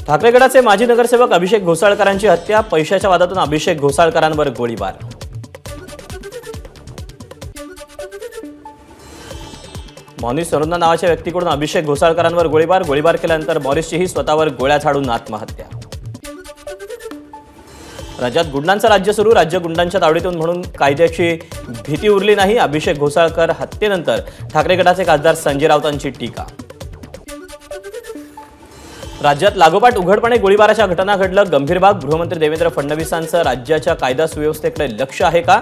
ठाकरे गटाचे माजी नगरसेवक अभिषेक घोसाळकरांची हत्या, पैशाच्या वादातून अभिषेक घोसाळकरांवर गोळीबार। मॉरिस सरोना नावाच्या व्यक्तीकडून अभिषेक घोसाळकरांवर गोळीबार केल्यानंतर मॉरिसचीही स्वतःवर गोळ्या झाडून आत्महत्या। राज्यात गुंडांचं राज्य सुरू, राज्य गुंडांच्या तावडीतून म्हणून कायद्याची भीती उरली नाही। अभिषेक घोसाळकर हत्येनंतर ठाकरे गटाचे खासदार संजय राऊतांची टीका। राज्यात लागोपाठ उघडपणे गोळीबाराच्या घटना घडलं, गंभीर बाब। गृहमंत्री देवेंद्र फडणवीसांचं राज्याच्या कायदा सुव्यवस्थेकडे लक्ष आहे का?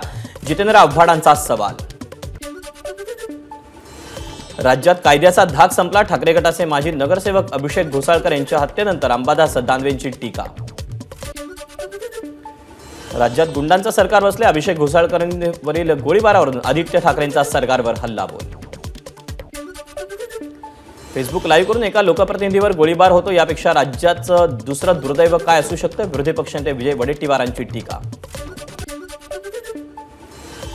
जितेंद्र आव्हाडांचा सवाल। राज्यात कायद्याचा धाक संपला, ठाकरे गटाचे माजी नगरसेवक अभिषेक घोसाळकर यांच्या हत्येनंतर अंबादास दानवेंची टीका। राज्यात गुंडांचं सरकार बसले, अभिषेक घोसाळकरांवरील गोळीबारावरून आदित्य ठाकरेंचा सरकारवर हल्लाबोल। फेसबुक लाईव्ह करून एका लोकप्रतिनिधीवर गोळीबार होतो, यापेक्षा राज्याचं दुसरं दुर्दैव काय असू शकतं? विरोधी पक्षनेते विजय वडेट्टीवारांची टीका।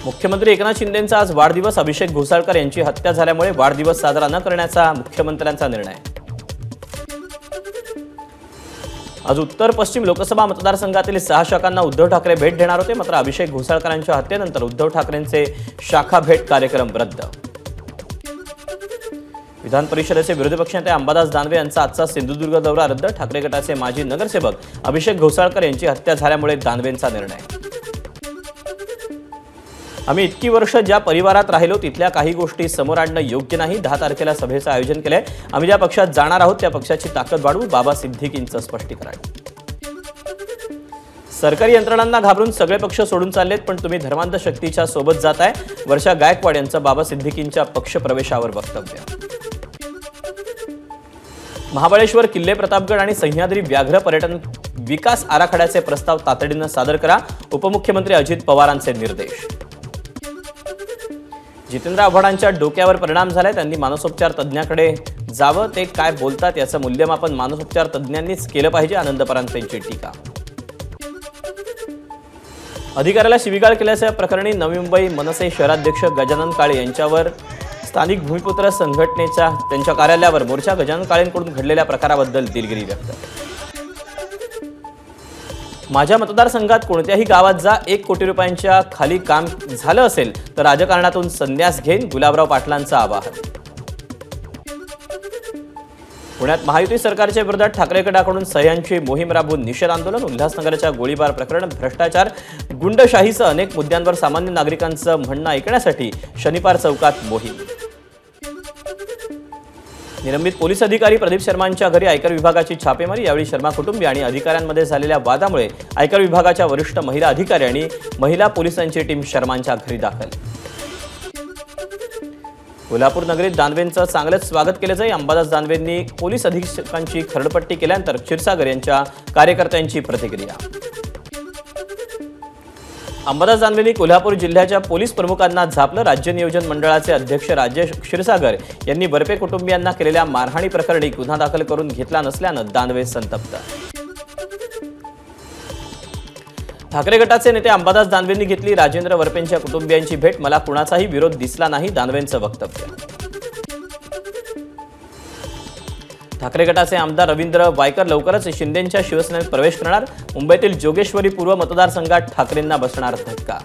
मुख्यमंत्री एकनाथ शिंदेंचा आज वाढदिवस, अभिषेक घोसाळकर यांची हत्या झाल्यामुळे वाढदिवस साजरा न करण्याचा मुख्यमंत्र्यांचा निर्णय। आज उत्तर पश्चिम लोकसभा मतदारसंघातील 6 शाखांना उद्धव ठाकरे भेट देणार होते, मात्र अभिषेक घोसाळकरांच्या हत्येनंतर उद्धव ठाकरेंचे शाखा भेट कार्यक्रम रद्द। विधान परिषदेचे विरोधी पक्षनेते अंबादास दानवे यांचा आजचा सिंधुदुर्ग दौरा रद्द। ठाकरे गटाचे माजी नगरसेवक अभिषेक घोसाळकर यांची हत्या झाल्यामुळे दानवेंचा निर्णय। आम्ही इतकी वर्ष ज्या परिवारात राहिलो तिथल्या काही गोष्टी समोर आणणं योग्य नाही। 10 तारखेला सभेचं आयोजन केलंय, आम्ही ज्या पक्षात जाणार आहोत त्या पक्षाची ताकद वाढवू, बाबा सिद्दीकींचं स्पष्टीकरण। सरकारी यंत्रणांना घाबरून सगळे पक्ष सोडून चाललेत, पण तुम्ही धर्मांध शक्तीच्या सोबत जाताय। वर्षा गायकवाड यांचं बाबा सिद्दीकींच्या पक्षप्रवेशावर वक्तव्य। महाबळेश्वर, किल्ले प्रतापगड आणि सह्याद्री व्याघ्र पर्यटन विकास आराखड्याचे प्रस्ताव तातडीनं सादर करा, उपमुख्यमंत्री अजित पवारांचे निर्देश। जितेंद्र आव्हाडांच्या डोक्यावर परिणाम झालाय, त्यांनी मानसोपचार तज्ज्ञाकडे जावं, ते काय बोलतात याचं मूल्यमापन मानसोपचार तज्ज्ञांनीच केलं पाहिजे, आनंद परांजपेंची टीका। अधिकाऱ्याला शिवीगाळ केल्याच्या प्रकरणी नवी मुंबई मनसे शहराध्यक्ष गजानन काळे यांच्यावर स्थानिक भूमिपुत्र संघटनेच्या त्यांच्या कार्यालयावर मोर्चा। गजानन काळेंकडून घडलेल्या प्रकाराबद्दल दिलगिरी व्यक्त। माझ्या मतदारसंघात कोणत्याही गावात जा, 1 कोटी रुपयांच्या खाली काम झालं असेल तर राजकारणातून संन्यास घेईन, गुलाबराव पाटलांचं आवाहन। पुण्यात महायुती सरकारच्या विरोधात ठाकरे गटाकडून सह्यांची मोहीम राबवून निषेध आंदोलन। उल्हासनगरच्या गोळीबार प्रकरण, भ्रष्टाचार, गुंडशाहीसह अनेक मुद्द्यांवर सामान्य नागरिकांचं म्हणणं ऐकण्यासाठी शनिवार चौकात मोहीम। निलंबित पोलीस अधिकारी प्रदीप शर्मांच्या घरी आयकर विभागाची छापेमारी, यावेळी शर्मा कुटुंबीय आणि अधिकाऱ्यांमध्ये झालेल्या वादामुळे आयकर विभागाच्या वरिष्ठ महिला अधिकारी आणि महिला पोलिसांची टीम शर्मांच्या घरी दाखल। कोल्हापूर नगरीत दानवेंचं चांगलंच स्वागत केलं जाईल, अंबादास दानवेंनी पोलीस अधीक्षकांची खरडपट्टी केल्यानंतर क्षीरसागर यांच्या कार्यकर्त्यांची प्रतिक्रिया। अंबादास दानवेंनी कोल्हापूर जिल्ह्याच्या पोलीस प्रमुखांना झापलं, राज्य नियोजन मंडळाचे अध्यक्ष राजेश क्षीरसागर यांनी बर्पे कुटुंबियांना केलेल्या मारहाणी प्रकरणी गुन्हा दाखल करून घेतला नसल्यानं दानवे संतप्त। ठाकरे गटाचे नेते अंबादास दानवेंनी घेतली राजेंद्र वरपेंच्या कुटुंबियांची भेट, मला कुणाचाही विरोध दिसला नाही, दानवेंचं वक्तव्य। ठाकरे गटाचे आमदार रवींद्र वायकर लवकरच शिंदेंच्या शिवसेनेत प्रवेश करणार, मुंबईतील जोगेश्वरी पूर्व मतदारसंघात ठाकरेंना बसणार धक्का।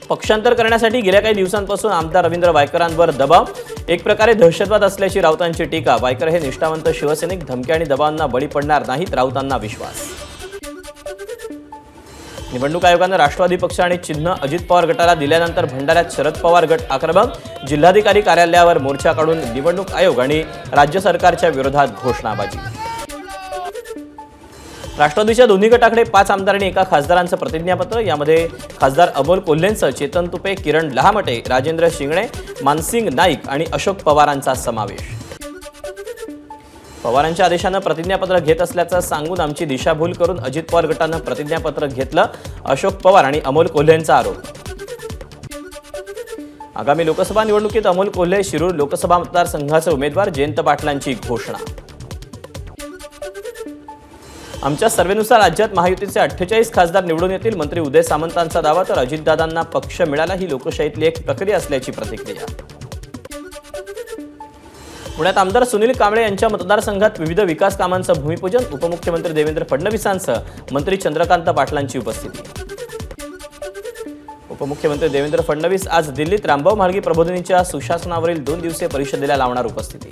पक्षांतर करण्यासाठी गेल्या काही दिवसांपासून आमदार रवींद्र वायकरांवर दबाव, एक प्रकारे दहशतवाद असल्याची राऊतांची टीका। वायकर हे निष्ठावंत शिवसैनिक, धमक्या आणि दबावांना बळी पडणार नाहीत, राऊतांना विश्वास। निवडणूक आयोगानं राष्ट्रवादी पक्ष आणि चिन्ह अजित पवार गटाला दिल्यानंतर भंडाऱ्यात शरद पवार गट आक्रमक, जिल्हाधिकारी कार्यालयावर मोर्चा काढून निवडणूक आयोग आणि राज्य सरकारच्या विरोधात घोषणाबाजी। राष्ट्रवादीच्या दोन्ही गटाकडे 5 आमदार आणि 1 खासदारांचं प्रतिज्ञापत्र, यामध्ये खासदार अमोल कोल्हेंचं, चेतन तुपे, किरण लहामटे, राजेंद्र शिंगणे, मानसिंग नाईक आणि अशोक पवारांचा समावेश। पवारांच्या आदेशानं प्रतिज्ञापत्र घेत असल्याचं सांगून आमची दिशाभूल करून अजित पवार गटानं प्रतिज्ञापत्र घेतलं, अशोक पवार आणि अमोल कोल्हेंचा आरोप। आगामी लोकसभा निवडणुकीत अमोल कोल्हे शिरूर लोकसभा मतदारसंघाचे उमेदवार, जयंत पाटलांची घोषणा। आमच्या सर्वेनुसार राज्यात महायुतीचे 48 खासदार निवडून येतील, मंत्री उदय सामंतांचा दावा, तर अजितदादांना पक्ष मिळाला ही लोकशाहीतली एक प्रक्रिया असल्याची प्रतिक्रिया। पुण्यात आमदार सुनील कांबळे यांच्या मतदारसंघात विविध विकास कामांचं भूमिपूजन, उपमुख्यमंत्री देवेंद्र फडणवीसांसह मंत्री चंद्रकांत पाटलांची उपस्थिती। उपमुख्यमंत्री देवेंद्र फडणवीस आज दिल्लीत रामभाऊ म्हाळगी प्रबोधिनीच्या सुशासनावरील 2 दिवसीय परिषदेला लावणार उपस्थिती।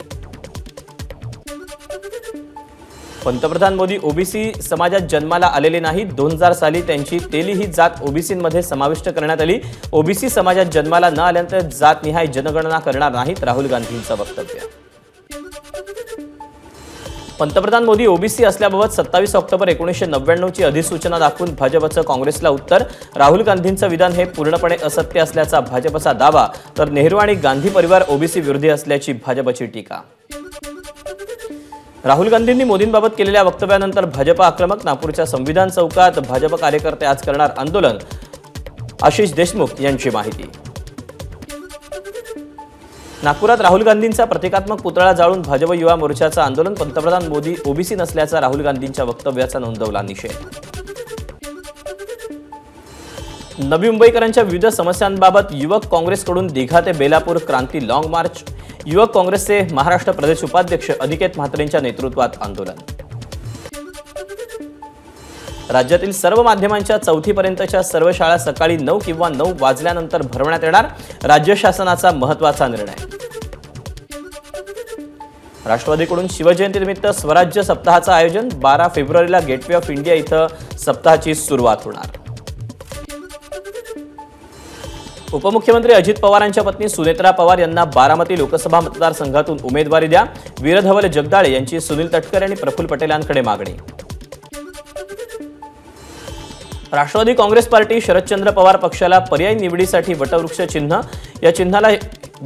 पंतप्रधान मोदी ओबीसी समाजात जन्माला आलेले नाहीत। 2000 साली त्यांची तेली ही जात ओबीसींमध्ये समाविष्ट करण्यात आली। ओबीसी समाजात जन्माला न आल्यानंतर जातनिहाय जनगणना करणार नाहीत, राहुल गांधींचं वक्तव्य। पंतप्रधान मोदी ओबीसी असल्याबाबत 27 ऑक्टोबर 1999 ची अधिसूचना दाखवून भाजपचं काँग्रेसला उत्तर। राहुल गांधींचं विधान हे पूर्णपणे असत्य असल्याचा भाजपचा दावा, तर नेहरू आणि गांधी परिवार ओबीसी विरोधी असल्याची भाजपची टीका। राहुल गांधींनी मोदींबाबत केलेल्या वक्तव्यानंतर भाजप आक्रमक। नागपूरच्या संविधान चौकात भाजप कार्यकर्ते आज करणार आंदोलन, आशिष देशमुख यांची माहिती। नागपुरात राहुल गांधींचा प्रतिकात्मक पुतळा जाळून भाजप युवा मोर्चाचं आंदोलन। पंतप्रधान मोदी ओबीसी नसल्याचा राहुल गांधींच्या वक्तव्याचा नोंदवला निषेध। नवी मुंबईकरांच्या विविध समस्यांबाबत युवक काँग्रेसकडून दिघा ते बेलापूर क्रांती लॉंग मार्च। युवक काँग्रेसचे महाराष्ट्र प्रदेश उपाध्यक्ष अनिकेत म्हात्रेंच्या नेतृत्वात आंदोलन। राज्यातील सर्व माध्यमांच्या 4थी पर्यंतच्या सर्व शाळा सकाळी 9 किंवा 9 वाजल्यानंतर भरवण्यात येणार, राज्य शासनाचा महत्त्वाचा निर्णय। राष्ट्रवादीकडून शिवजयंतीनिमित्त स्वराज्य सप्ताहाचं आयोजन। 12 फेब्रुवारीला गेटवे ऑफ इंडिया इथं सप्ताहाची सुरुवात होणार। उपमुख्यमंत्री अजित पवारांच्या पत्नी सुनेत्रा पवार यांना बारामती लोकसभा मतदारसंघातून उमेदवारी द्या। वीरधवल जगदाळे यांची सुनील तटकरे आणि प्रफुल्ल पटेलांकडे मागणी। राष्ट्रवादी काँग्रेस पार्टी शरदचंद्र पवार पक्षाला पर्यायी निवडीसाठी वटवृक्ष चिन्ह, या चिन्हाला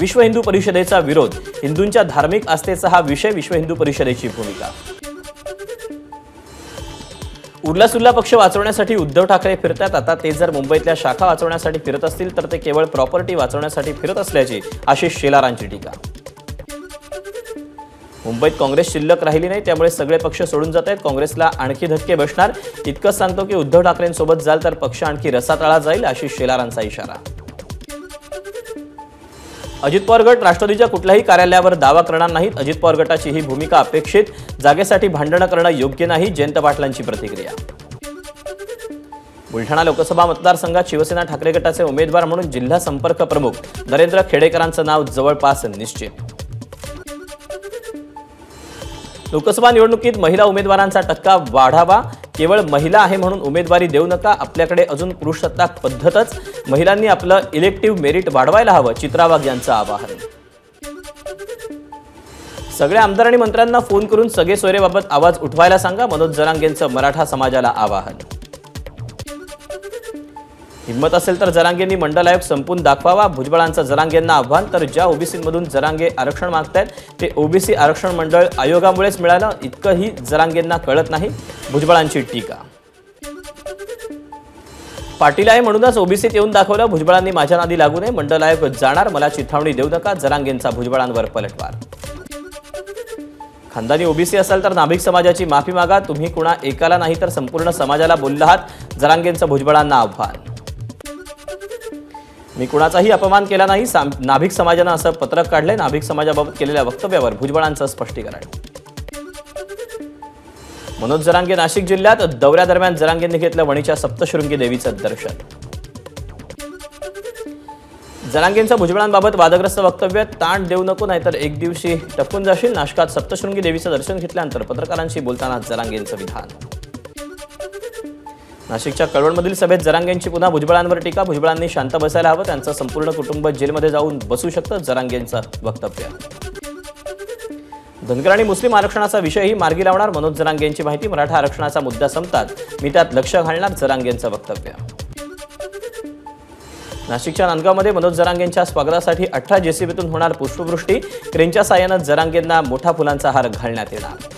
विश्व हिंदू परिषदेचा विरोध। हिंदूंच्या धार्मिक आस्थेचा हा विषय, विश्व हिंदू परिषदेची भूमिका। उरलासुरला पक्ष वाचवण्यासाठी उद्धव ठाकरे फिरतात। आता ते जर मुंबईतल्या शाखा वाचवण्यासाठी फिरत असतील तर ते केवळ प्रॉपर्टी वाचवण्यासाठी फिरत असल्याची आशिष शेलारांची टीका। मुंबईत काँग्रेस शिल्लक राहिली नाही, त्यामुळे सगळे पक्ष सोडून जात आहेत। काँग्रेसला आणखी धक्के बसणार। इतकंच सांगतो की उद्धव ठाकरेंसोबत जाल तर पक्ष आणखी रसातळा जाईल, आशिष शेलारांचा इशारा। अजित पवार गट राष्ट्रवादीच्या कुठल्याही कार्यालयावर दावा करणार नाहीत। अजित पवार गटाची ही भूमिका अपेक्षित, जागेसाठी भांडणं करणं योग्य नाही, जयंत पाटलांची प्रतिक्रिया। बुलढाणा लोकसभा मतदारसंघात शिवसेना ठाकरे गटाचे उमेदवार म्हणून जिल्हा संपर्क प्रमुख नरेंद्र खेडेकरांचं नाव जवळपास निश्चित। लोकसभा निवडणुकीत महिला उमेदवारांचा टक्का वाढावा, केवळ महिला आहे म्हणून उमेदवारी देऊ नका, आपल्याकडे अजून पुरुषसत्ताक पद्धतच, महिलांनी आपलं इलेक्टिव्ह मेरिट वाढवायला हवं, चित्रा वाघ यांचं आवाहन। सगळ्या आमदार आणि मंत्र्यांना फोन करून सगळे सोयरेबाबत आवाज उठवायला सांगा, मनोज जरांगेंचं मराठा समाजाला आवाहन। हिम्मत असेल तर जरांगेंनी मंडल आयोग संपून दाखवावा, भुजबळांचं जरांगेंना आव्हान। तर ज्या ओबीसीमधून जरांगे आरक्षण मागतायत ते ओबीसी आरक्षण मंडळ आयोगामुळेच मिळालं, इतकंही जरांगेंना कळत नाही, भुजबळांची टीका। पाटील आहे म्हणूनच ओबीसीत येऊन दाखवलं, भुजबळांनी माझ्या नादी लागू नये, मंडल आयोग जाणार, मला चिथावणी देऊ नका, जरांगेंचा भुजबळांवर पलटवार। खानदानी ओबीसी असाल तर नाभिक समाजाची माफी मागा, तुम्ही कुणा एकाला नाही तर संपूर्ण समाजाला बोलला आहात, जरांगेंचं भुजबळांना आव्हान। मी कुणाचाही अपमान केला नाही, नाभिक समाजानं असं पत्रक काढले, नाभिक समाजाबाबत केलेल्या वक्तव्यावर भुजबळांचं स्पष्टीकरण। मनोज जरांगे नाशिक जिल्ह्यात दौऱ्यादरम्यान जरांगेंनी घेतलं वणीच्या सप्तशृंगी देवीचं दर्शन। जरांगेंचं भुजबळांबाबत वादग्रस्त वक्तव्य, ताण देऊ नको नाहीतर एक दिवशी टपून जाशील। नाशकात सप्तशृंगी देवीचं दर्शन घेतल्यानंतर पत्रकारांशी बोलताना जरांगेंचं विधान। नाशिकच्या कळवणमधील सभेत जरांगेंची पुन्हा भुजबळांवर टीका, भुजबळांनी शांत बसायला हवं, त्यांचं संपूर्ण कुटुंब जेलमध्ये जाऊन बसू शकतं, जरांगेंचं वक्तव्य। धनगर आणि मुस्लिम आरक्षणाचा विषयही मार्गी लावणार, मनोज जरांगेंची माहिती। मराठा आरक्षणाचा मुद्दा संपतात मी त्यात लक्ष घालणार, जरांगेंचं वक्तव्य। नाशिकच्या नांदगावमध्ये मनोज जरांगेंच्या स्वागतासाठी 18 जेसीबीतून होणार पुष्पवृष्टी, क्रेनच्या साहाय्यानं जरांगेंना मोठा फुलांचा हार घालण्यात येणार।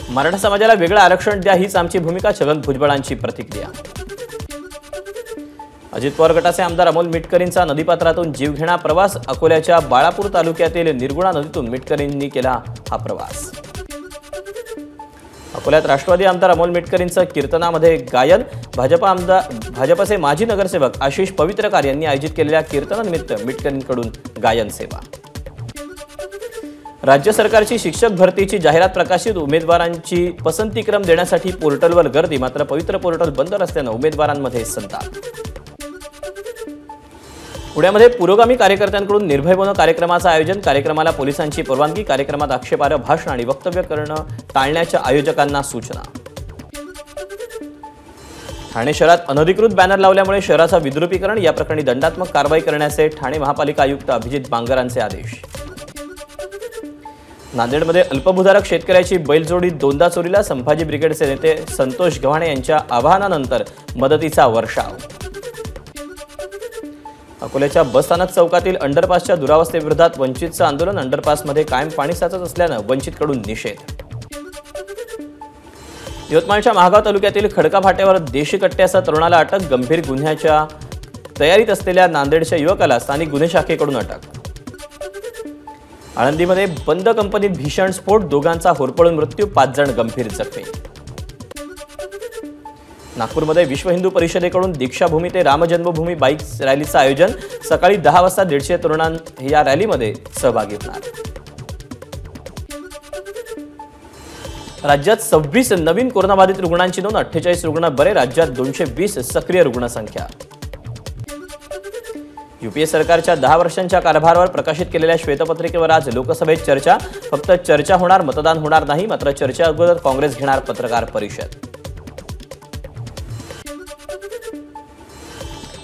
मराठा समाजाला वेगळं आरक्षण द्या हीच आमची भूमिका, छगन भुजबळांची प्रतिक्रिया। अजित पवार गटाचे आमदार अमोल मिटकरींचा नदीपात्रातून जीवघेणा प्रवास, अकोल्याच्या बाळापूर तालुक्यातील निर्गुणा नदीतून मिटकरींनी केला हा प्रवास। अकोल्यात राष्ट्रवादी आमदार अमोल मिटकरींचं कीर्तनामध्ये गायन, भाजपचे माजी नगरसेवक आशिष पवित्रकार यांनी आयोजित केलेल्या कीर्तनानिमित्त मिटकरींकडून गायन सेवा। राज्य सरकारची शिक्षक भरतीची जाहिरात प्रकाशित, उमेदवारांची पसंतीक्रम देण्यासाठी पोर्टलवर गर्दी, मात्र पवित्र पोर्टल बंद असल्यानं उमेदवारांमध्ये संताप. पुण्यामध्ये पुरोगामी कार्यकर्त्यांकडून निर्भय बनो कार्यक्रमाचं आयोजन, कार्यक्रमाला पोलिसांची परवानगी, कार्यक्रमात आक्षेपार्ह भाषण आणि वक्तव्य करणं टाळण्याच्या आयोजकांना सूचना. ठाणे शहरात अनधिकृत बॅनर लावल्यामुळे शहराचं विद्रुपीकरण, या प्रकरणी दंडात्मक कारवाई करण्याचे ठाणे महापालिका आयुक्त अभिजित बांगरांचे आदेश. नांदेडमध्ये अल्पभूधारक शेतकऱ्याची बैलजोडी दोनदा चोरीला, संभाजी ब्रिगेडचे नेते संतोष गव्हाणे यांच्या आवाहनानंतर मदतीचा वर्षाव. अकोल्याच्या बसस्थानक चौकातील अंडरपासच्या दुरावस्थेविरोधात वंचितचं आंदोलन, अंडरपासमध्ये कायम पाणी साचत असल्यानं वंचितकडून निषेध. यवतमाळच्या महागाव तालुक्यातील खडका फाट्यावर देशी कट्ट्यासह तरुणाला अटक, गंभीर गुन्ह्याच्या तयारीत असलेल्या नांदेडच्या युवकाला स्थानिक गुन्हे शाखेकडून अटक. आळंदीमध्ये बंद कंपनीत भीषण स्फोट, दोघांचा होरपळून मृत्यू, 5 जण गंभीर जखमी. नागपूरमध्ये विश्व हिंदू परिषदेकडून दीक्षाभूमी ते रामजन्मभूमी बाईक रॅलीचं आयोजन, सकाळी 10 वाजता 150 तरुणां या रॅलीमध्ये सहभागी होणार. राज्यात 26 नवीन कोरोनाबाधित रुग्णांची नोंद, 48 रुग्ण बरे, राज्यात 220 सक्रिय रुग्णसंख्या. यूपीए सरकारच्या 10 वर्षांच्या कारभारावर प्रकाशित केलेल्या श्वेतपत्रिकेवर आज लोकसभेत चर्चा, फक्त चर्चा होणार, मतदान होणार नाही, मात्र चर्चा अगोदर काँग्रेस घेणार पत्रकार परिषद.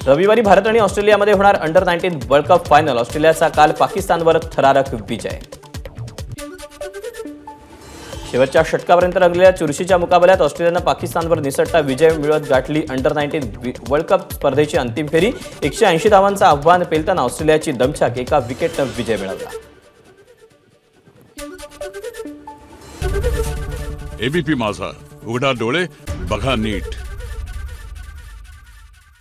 रविवारी भारत आणि ऑस्ट्रेलियामध्ये होणार अंडर-19 वर्ल्ड कप फायनल, ऑस्ट्रेलियाचा काल पाकिस्तानवर थरारक विजय. शेवटच्या षटकापर्यंत रंगलेल्या चुरशीच्या मुकाबल्यात ऑस्ट्रेलियानं पाकिस्तानवर निसटता विजय मिळवत गाठली अंडर-19 वर्ल्ड कप स्पर्धेची अंतिम फेरी. 180 धावांचं आव्हान पेलताना ऑस्ट्रेलियाची दमछाक, एका विकेटनं विजय मिळवला. एबीपी माझा, उघडा डोळे बघा नीट.